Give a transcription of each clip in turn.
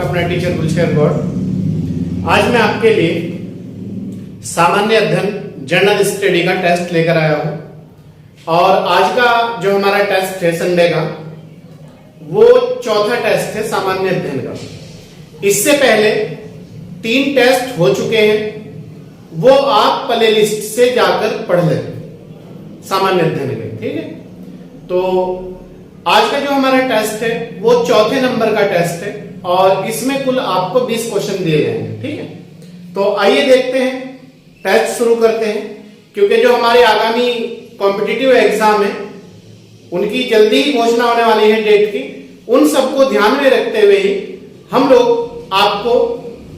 अपना टीचर गुलशेर गौड़। आज मैं आपके लिए सामान्य अध्ययन जर्नल स्टडी का टेस्ट लेकर आया हूं और आज का जो हमारा टेस्ट है संडे का, वो चौथा टेस्ट है सामान्य अध्ययन का। इससे पहले 3 टेस्ट हो चुके हैं, वो आप प्ले लिस्ट से जाकर पढ़ लें सामान्य अध्ययन के, ठीक है। तो आज का जो हमारा टेस्ट है वो चौथे नंबर का टेस्ट है और इसमें कुल आपको 20 क्वेश्चन दिए जाएंगे, ठीक है। तो आइए देखते हैं, टेस्ट शुरू करते हैं, क्योंकि जो हमारे आगामी कॉम्पिटिटिव एग्जाम है उनकी जल्दी ही घोषणा होने वाली है डेट की। उन सबको ध्यान में रखते हुए ही हम लोग आपको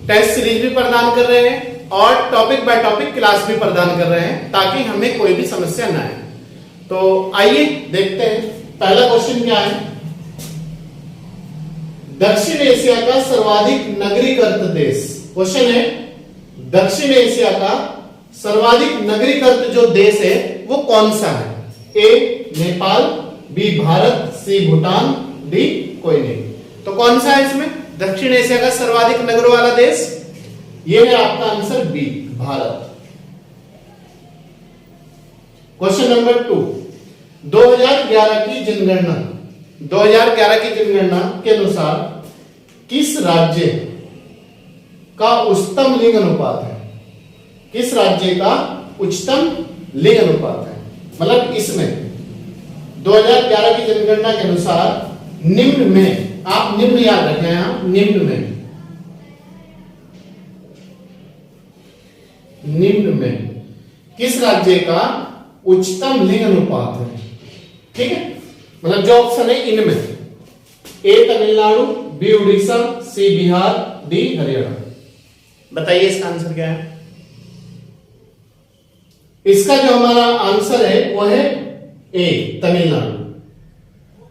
टेस्ट सीरीज भी प्रदान कर रहे हैं और टॉपिक बाय टॉपिक क्लास भी प्रदान कर रहे हैं, ताकि हमें कोई भी समस्या ना आए। तो आइए देखते हैं, पहला क्वेश्चन क्या है। दक्षिण एशिया का सर्वाधिक नगरीकृत देश। क्वेश्चन है, दक्षिण एशिया का सर्वाधिक नगरीकृत जो देश है वो कौन सा है? ए नेपाल, बी भारत, सी भूटान, डी कोई नहीं। तो कौन सा है इसमें दक्षिण एशिया का सर्वाधिक नगरों वाला देश? ये है आपका answer B, Bharat. Question number 2, 2011 की जनगणना, 2011 की जनगणना के अनुसार किस राज्य का उच्चतम लिंग अनुपात है? किस राज्य का उच्चतम लिंग अनुपात है? मतलब इसमें 2011 की जनगणना के अनुसार निम्न में, आप निम्न याद रखें यहां, निम्न में किस राज्य का उच्चतम लिंग अनुपात है? ठीक है, मतलब जो ऑप्शन है इनमें, ए तमिलनाडु, बी उड़ीसा, सी बिहार, डी हरियाणा। बताइए इसका आंसर क्या है? इसका जो हमारा आंसर है वो है ए तमिलनाडु।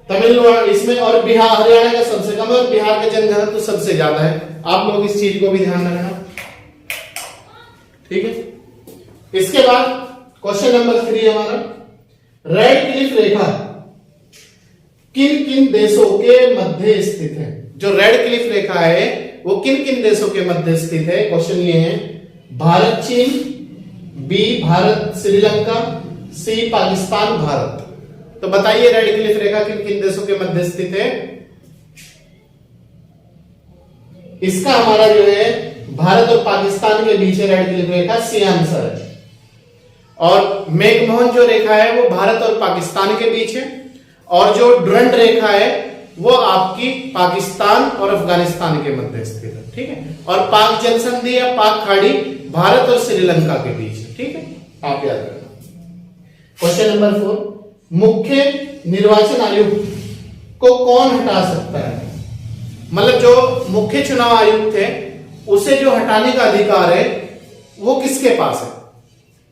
तमिलनाडु इसमें, और बिहार, हरियाणा का सबसे कम और बिहार का जनगणना तो सबसे ज्यादा है। आप लोग इस चीज को भी ध्यान रखना, ठीक है। इसके बाद क्वेश्चन नंबर 3 हमारा, रेड क्लिफ रेखा किन किन देशों के मध्य स्थित है? जो रेड क्लिफ रेखा है वो किन किन देशों के मध्य स्थित है? क्वेश्चन ये है, भारत चीन, बी भारत श्रीलंका, सी पाकिस्तान भारत। तो बताइए रेड क्लिफ रेखा किन किन देशों के मध्य स्थित है? इसका हमारा जो है भारत और पाकिस्तान के बीच रेड क्लिफ रेखा, सी आंसर है। और मैकमोहन जो रेखा है वो भारत और पाकिस्तान के बीच है, और जो डुरंट रेखा है वो आपकी पाकिस्तान और अफगानिस्तान के मध्य स्थित है, ठीक है। और पाक जलसंधि या पाक खाड़ी भारत और श्रीलंका के बीच है, ठीक है, आप याद रखना। क्वेश्चन नंबर 4, मुख्य निर्वाचन आयुक्त को कौन हटा सकता है? मतलब जो मुख्य चुनाव आयुक्त है उसे जो हटाने का अधिकार है वो किसके पास है?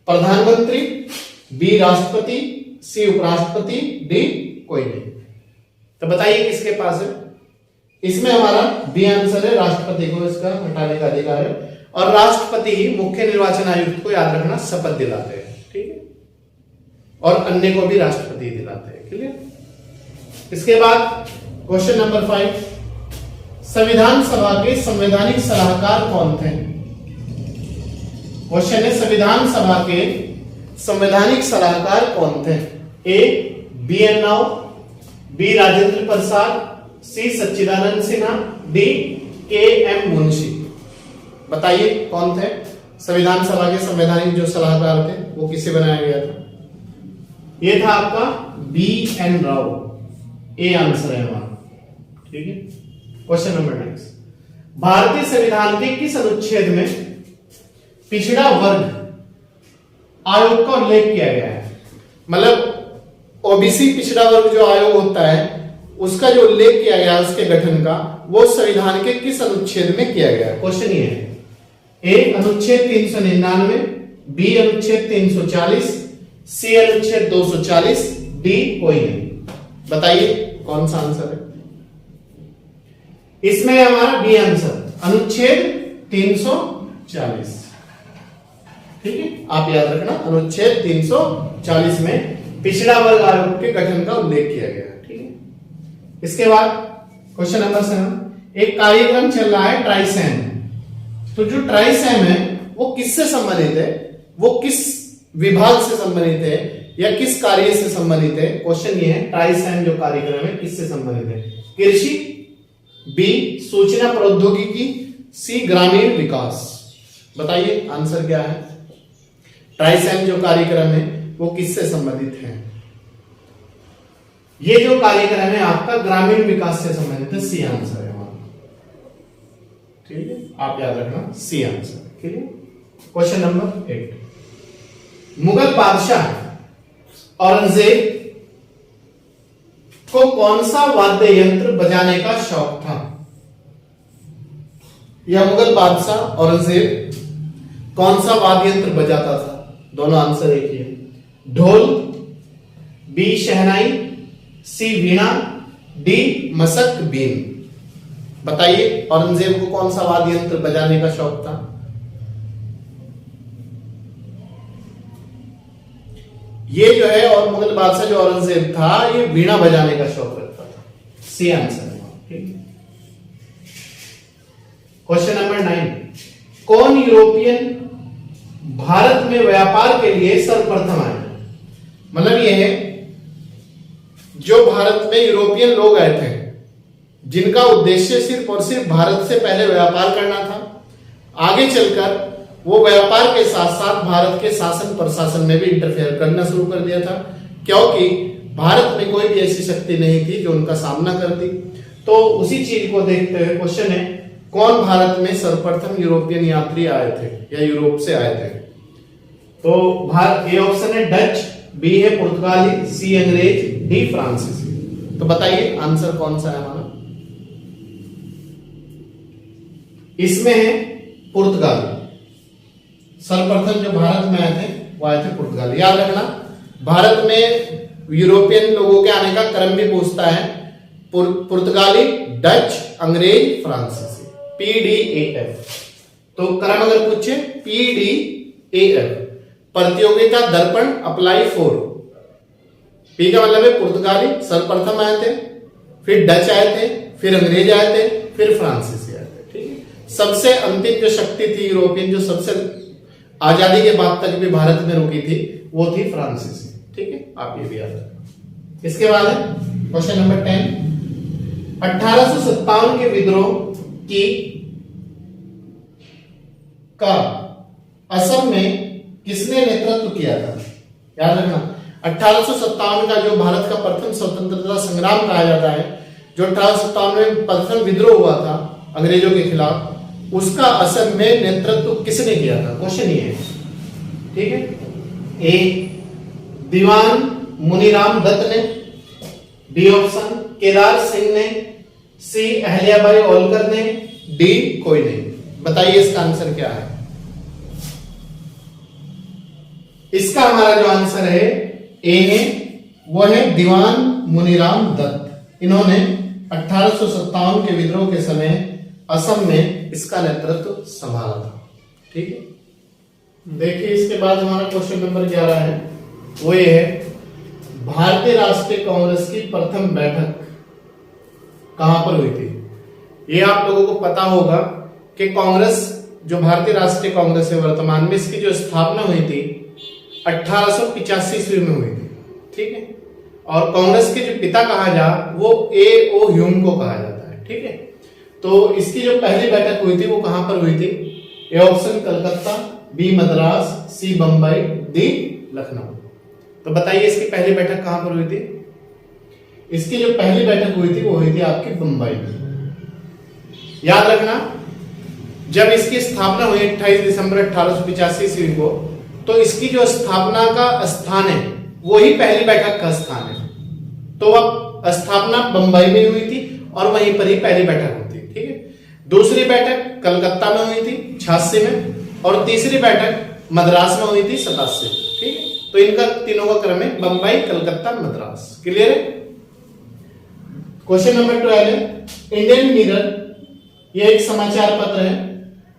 प्रधानमंत्री, बी राष्ट्रपति, सी उपराष्ट्रपति, डी कोई नहीं। तो बताइए किसके पास है? इसमें हमारा बी आंसर है, राष्ट्रपति को इसका हटाने का अधिकार है। और राष्ट्रपति ही मुख्य निर्वाचन आयुक्त को, याद रखना, शपथ दिलाते हैं, ठीक है, और अन्य को भी राष्ट्रपति दिलाते हैं, क्लियर। इसके बाद क्वेश्चन नंबर 5, संविधान सभा के संवैधानिक सलाहकार कौन थे? क्वेश्चन है, संविधान सभा के संवैधानिक सलाहकार कौन थे? A B N Rau, B Rajendra Prasad, C Sachchidananda Sinha, D K M Munshi. बताइए कौन थे संविधान सभा के संवैधानिक जो सलाहकार थे, वो किसे बनाया गया था? ये था आपका B N Rau, A answer है हमारा, ठीक है। क्वेश्चन नंबर 9, भारतीय संविधान के किस अनुच्छेद में पिछड़ा वर्ग आयोग का उल्लेख किया गया है? मतलब ओबीसी पिछड़ा वर्ग जो आयोग होता है उसका जो उल्लेख किया गया है उसके गठन का, वो संविधान के किस अनुच्छेद में किया गया है? क्वेश्चन ये है, ए अनुच्छेद 399, बी अनुच्छेद 340, सी अनुच्छेद 240, डी कोई नहीं। बताइए कौन सा आंसर है? इसमें हमारा बी आंसर, अनुच्छेद 340, ठीक है, आप याद रखना, अनुच्छेद 340 में पिछड़ा वर्ग आयोग के गठन का उल्लेख किया गया, ठीक है। इसके बाद क्वेश्चन नंबर 7, एक कार्यक्रम चल रहा है ट्राइसेम। तो जो ट्राइसेम है वो किससे संबंधित है, वो किस विभाग से संबंधित है या किस कार्य से संबंधित है? क्वेश्चन ये है, ट्राइसेम जो कार्यक्रम है किससे संबंधित है? कृषि, बी सूचना प्रौद्योगिकी, सी ग्रामीण विकास। बताइए आंसर क्या है? ट्राइसेम जो कार्यक्रम है वो किससे संबंधित है? ये जो कार्यक्रम है आपका ग्रामीण विकास से संबंधित है, सी आंसर है हमारा। ठीक है, आप याद रखना सी आंसर। ठीक है, क्वेश्चन नंबर 8, मुगल बादशाह औरंगजेब को कौन सा वाद्य यंत्र बजाने का शौक था? या मुगल बादशाह औरंगजेब कौन सा वाद्य यंत्र बजाता था? दोनों आंसर एक ही है। ढोल, बी शहनाई, सी वीणा, डी मसक बीन। बताइए औरंगजेब को कौन सा वाद्य यंत्र बजाने का शौक था? ये जो है और मुगल बादशाह जो औरंगजेब था ये वीणा बजाने का शौक रखता था। सी आंसर है। क्वेश्चन नंबर 9, कौन यूरोपियन भारत में व्यापार के लिए सर्वप्रथम आए? मतलब ये है जो भारत में यूरोपियन लोग आए थे जिनका उद्देश्य सिर्फ और सिर्फ भारत से पहले व्यापार करना था, आगे चलकर वो व्यापार के साथ साथ भारत के शासन प्रशासन में भी इंटरफेयर करना शुरू कर दिया था, क्योंकि भारत में कोई भी ऐसी शक्ति नहीं थी जो उनका सामना करती। तो उसी चीज को देखते हुए क्वेश्चन है, कौन भारत में सर्वप्रथम यूरोपियन यात्री आए थे या यूरोप से आए थे? तो भारत, ये ऑप्शन है डच, बी है पुर्तगाली, सी अंग्रेज, डी फ्रांसीसी। तो बताइए आंसर कौन सा है हमारा? इसमें है पुर्तगाली। सर्वप्रथम जो भारत में आए थे वो आए थे पुर्तगाली। याद रखना भारत में यूरोपियन लोगों के आने का क्रम भी पूछता है, पुर्तगाली, डच, अंग्रेज, फ्रांसीसी, PDAF। तो क्रम अगर पूछे PDAF, प्रतियोगिता दर्पण अप्लाई 4। पी का मतलब है पुर्तगाली सर्वप्रथम आए थे, फिर डच आए थे, फिर अंग्रेज आए थे, फिर फ्रांसीसी आए थे। ठीक है, सबसे अंतिम जो शक्ति थी यूरोपियन, जो सबसे आजादी के बाद तक भी भारत में रुकी थी, वो थी फ्रांसीसी। ठीक है, आप ये भी याद रखना। इसके बाद है क्वेश्चन नंबर 10, 1857 के विद्रोह की का असम में किसने नेतृत्व किया था? याद रखना 1857 का जो भारत का प्रथम स्वतंत्रता संग्राम कहा जाता है, जो 1857 में प्रथम विद्रोह हुआ था अंग्रेजों के खिलाफ, उसका असम में नेतृत्व किसने किया था? क्वेश्चन ये है। ठीक है, ए दीवान मुनीराम दत्त ने, डी ऑप्शन केदार सिंह ने, सी अहल्याबाई होलकर ने, डी कोई नहीं। बताइए इसका आंसर क्या है? इसका हमारा जो आंसर है ए है, वो है दीवान मुनीराम दत्त। इन्होंने 1857 के विद्रोह के समय असम में इसका नेतृत्व संभाला था। ठीक है, देखिए इसके बाद हमारा क्वेश्चन नंबर 11 है, वो ये है, भारतीय राष्ट्रीय कांग्रेस की प्रथम बैठक कहां पर हुई थी? ये आप लोगों को पता होगा कि कांग्रेस, जो भारतीय राष्ट्रीय कांग्रेस है वर्तमान में, इसकी जो स्थापना हुई थी 1885 ईस्वी में हुई थी। ठीक है, और कांग्रेस के जो पिता कहा जा वो A.O. ह्यूम को कहा जाता है। ठीक है, तो इसकी जो पहली बैठक हुई थी वो कहां पर हुई थी? A option Calcutta, B Madras, C Bombay, D Lucknow. तो बताइए इसकी पहली बैठक कहां पर हुई थी? इसकी जो पहली बैठक हुई थी वो हुई थी आपकी बंबई में। याद रखना जब इसकी स्थापना हुई 28 दिसंबर 1885 ईस्वी को, तो इसकी जो स्थापना का स्थान है वही पहली बैठक का स्थान है। तो वह स्थापना बंबई में हुई थी और वहीं पर ही पहली बैठक होती। ठीक है, दूसरी बैठक कलकत्ता में हुई थी 86 में, और तीसरी बैठक मद्रास में हुई थी 87। ठीक है, तो इनका तीनों का क्रम है बंबई, कलकत्ता, मद्रास। क्लियर है? क्वेश्चन नंबर 12 है, इंडियन मिरर ये एक समाचार पत्र है,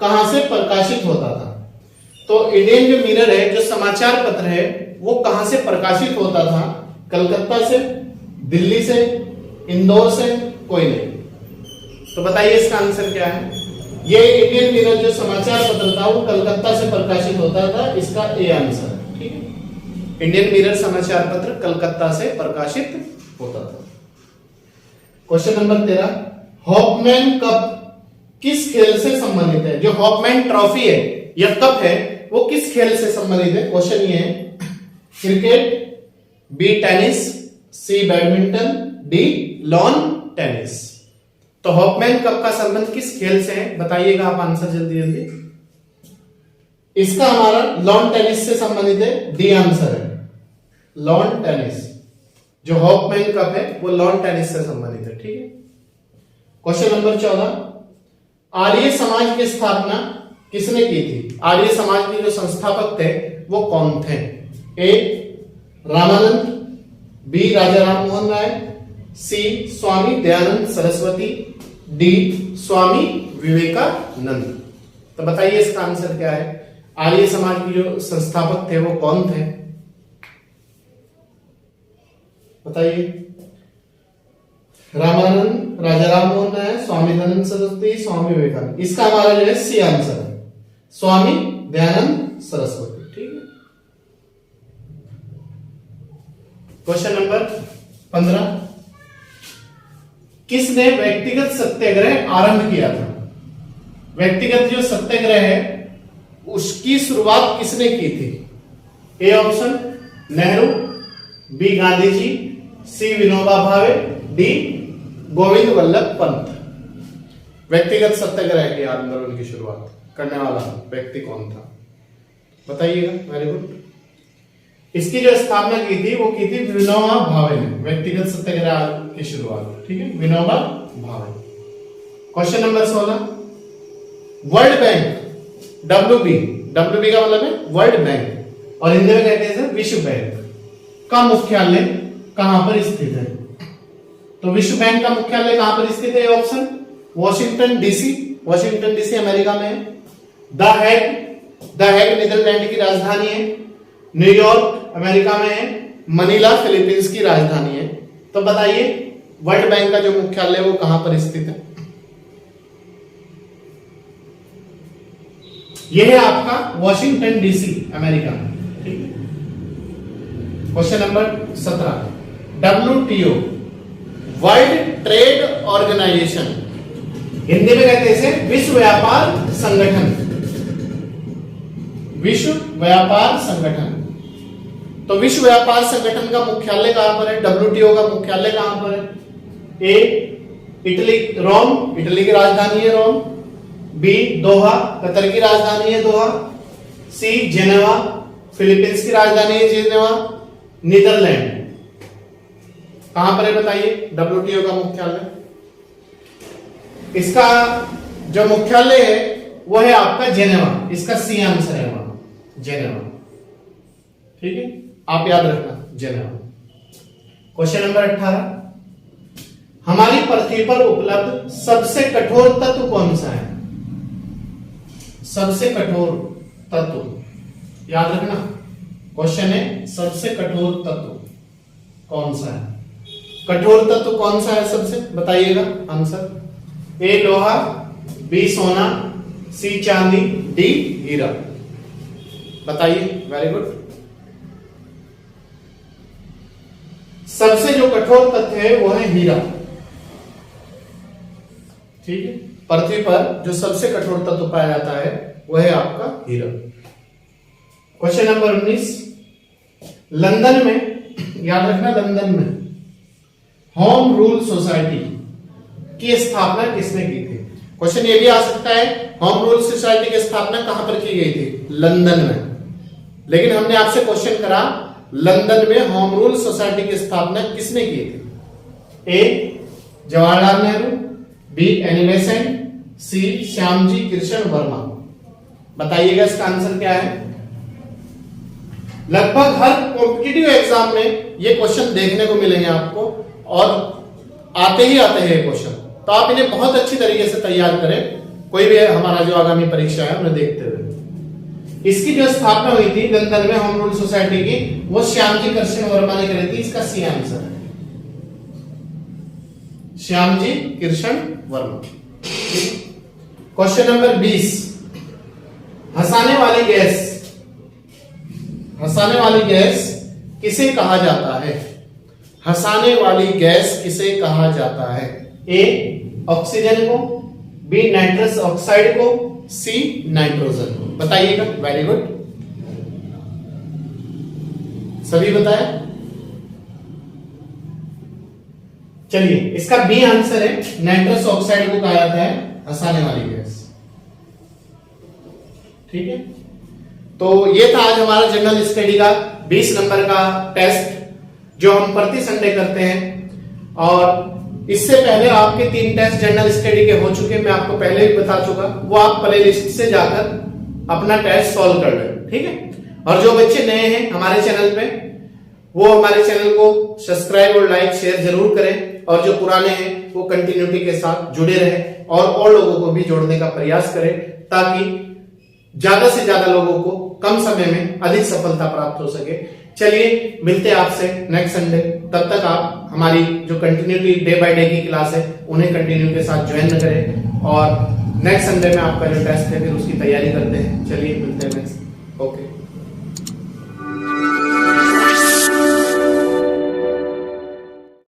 कहां से प्रकाशित होता था? तो इंडियन जो मिरर है, जो समाचार पत्र है, वो कहां से प्रकाशित होता था? कलकत्ता से, दिल्ली से, इंदौर से, कोई नहीं। तो बताइए इसका आंसर क्या है। ये इंडियन मिरर जो समाचार पत्र था वो कलकत्ता से प्रकाशित होता था, इसका ए आंसर है। ठीक है, इंडियन मिरर समाचार पत्र कलकत्ता से प्रकाशित होता था। क्वेश्चन नंबर 13, हॉपमैन कप किस खेल से संबंधित है। जो हॉपमैन ट्रॉफी है या कप है वो किस खेल से संबंधित है। क्वेश्चन ये है, क्रिकेट, बी टेनिस, सी बैडमिंटन, डी लॉन टेनिस। तो हॉपमैन कप का संबंध किस खेल से है बताइएगा आप आंसर जल्दी जल्दी। इसका हमारा लॉन टेनिस से संबंधित है, डी आंसर है लॉन टेनिस। जो हॉपमैन कप है वो लॉन टेनिस से संबंधित है। ठीक है, क्वेश्चन नंबर 14, आर्य समाज की स्थापना किसने की थी। आर्य समाज के जो संस्थापक थे वो कौन थे। ए रामानंद, बी राजा राम मोहन राय, सी स्वामी दयानंद सरस्वती, डी स्वामी विवेकानंद। तो बताइए इसका आंसर क्या है। आर्य समाज के जो संस्थापक थे वो कौन थे बताइए। रामानंद, राजा राम मोहन राय, स्वामी दयानंद सरस्वती, स्वामी विवेकानंद। इसका हमारा जो है सी आंसर है स्वामी दयानंद सरस्वती। ठीक है, क्वेश्चन नंबर 15, किसने व्यक्तिगत सत्याग्रह आरंभ किया था। व्यक्तिगत जो सत्याग्रह है उसकी शुरुआत किसने की थी। A option Nehru, B Gandhi ji, C Vinoba Bhave, D Govind Vallabh Pant. व्यक्तिगत सत्याग्रह के आंदोलन की शुरुआत करने वाला व्यक्ति कौन था बताइएगा। Very good. इसकी जो स्थापना की थी वो की थी विनोबा भावे ने, व्यक्तिगत सत्याग्रह की शुरुआत। ठीक है, Vinoba Bhave. Question number 16, world bank, WB का मतलब है वर्ल्ड बैंक और हिंदी में कहते हैं सर विश्व बैंक का मुख्यालय कहां पर स्थित है। तो विश्व बैंक का मुख्यालय कहां पर स्थित है। Option Washington DC, Washington DC America में है। द हैग नीदरलैंड की राजधानी है। न्यूयॉर्क अमेरिका में है। मनीला फिलीपींस की राजधानी है। तो बताइए वर्ल्ड बैंक का जो मुख्यालय वो कहां पर स्थित है। यह है आपका वॉशिंगटन डीसी अमेरिका में। ठीक है, question number 17, WTO world trade organization, Hindi में कहते हैं इसे विश्व व्यापार संगठन। विश्व व्यापार संगठन। तो विश्व व्यापार संगठन का मुख्यालय कहां पर है। WTO का मुख्यालय कहां पर है। ए इटली, रोम, इटली की राजधानी है रोम। बी दोहा, कतर की राजधानी है दोहा। सी जेनेवा, फिलीपींस की राजधानी है जेनेवा। नीदरलैंड कहां पर है बताइए WTO का मुख्यालय। इसका जो मुख्यालय है वो है आपका जेनेवा, इसका सी आंसर है वहां जेनेवा। ठीक है, आप याद रखना जेनेवा। क्वेश्चन नंबर 18, हमारी पृथ्वी पर उपलब्ध सबसे कठोर तत्व कौन सा है। सबसे कठोर तत्व याद रखना, क्वेश्चन है सबसे कठोर तत्व कौन सा है। कठोर तत्व कौन सा है सबसे बताइएगा आंसर। ए लोहा, बी सोना, सी चांदी, डी हीरा। बताइए। Very good. सबसे जो कठोर तत्व है वो है हीरा। ठीक है, पृथ्वी पर जो सबसे कठोर तत्व पाया जाता है वह है आपका हीरा। क्वेश्चन नंबर 19, लंदन में याद रखना, लंदन में होम रूल सोसाइटी की स्थापना किसने की थी। क्वेश्चन ये भी आ सकता है होम रूल सोसाइटी की स्थापना कहां पर की गई थी, लंदन में। लेकिन हमने आपसे क्वेश्चन करा लंदन में होम रूल सोसाइटी की स्थापना किसने की थी। A Jawaharlal Nehru, B Annie Besant, C Shyamji Krishna Varma. बताइएगा इसका आंसर क्या है। लगभग हर कॉम्पिटिटिव एग्जाम में ये क्वेश्चन देखने को मिलेंगे आपको और आते ही आते हैं क्वेश्चन, तो आप इन्हें बहुत अच्छी तरीके से तैयार करें, कोई भी हमारा जो आगामी परीक्षा है उन्हें देखते हुए। इसकी जो स्थापना हुई थी लंदन में होम रूल सोसाइटी की, वो श्यामजी कृष्ण वर्मा ने करी थी। इसका सी आंसर है श्यामजी कृष्ण वर्मा। क्वेश्चन नंबर 20, हंसाने वाली गैस किसे कहा जाता है? हंसाने वाली गैस किसे कहा जाता है? ए ऑक्सीजन को, बी नाइट्रस ऑक्साइड को, सी नाइट्रोजन को। बताइएगा। वेरी गुड, सभी बताया। चलिए, इसका बी आंसर है, नाइट्रस ऑक्साइड को कहा जाता है हंसाने वाली गैस। ठीक है, तो ये था आज हमारा जनरल स्टडी का 20 नंबर का टेस्ट जो हम प्रति संडे करते हैं। और इससे पहले आपके 3 टेस्ट जनरल स्टडी के हो चुके, मैं आपको पहले भी बता चुका, वो आप प्ले लिस्ट से जाकर अपना टेस्ट सॉल्व कर लें। ठीक है, और जो बच्चे नए हैं हमारे चैनल पे, वो हमारे चैनल को सब्सक्राइब और लाइक शेयर जरूर करें, और जो पुराने हैं वो कंटिन्यूटी के साथ जुड़े रहें और लोगों को भी जोड़ने का प्रयास करें, ताकि ज्यादा से ज्यादा लोगों को कम समय में अधिक सफलता प्राप्त हो सके। चलिए, मिलते हैं आपसे नेक्स्ट संडे। तब तक आप हमारी जो कंटिन्यूटी डे बाय डे की क्लास है उन्हें कंटिन्यू के साथ ज्वाइन करें, और नेक्स्ट संडे में आपका जो टेस्ट है फिर उसकी तैयारी करते हैं। चलिए, मिलते हैं नेक्स्ट। ओके।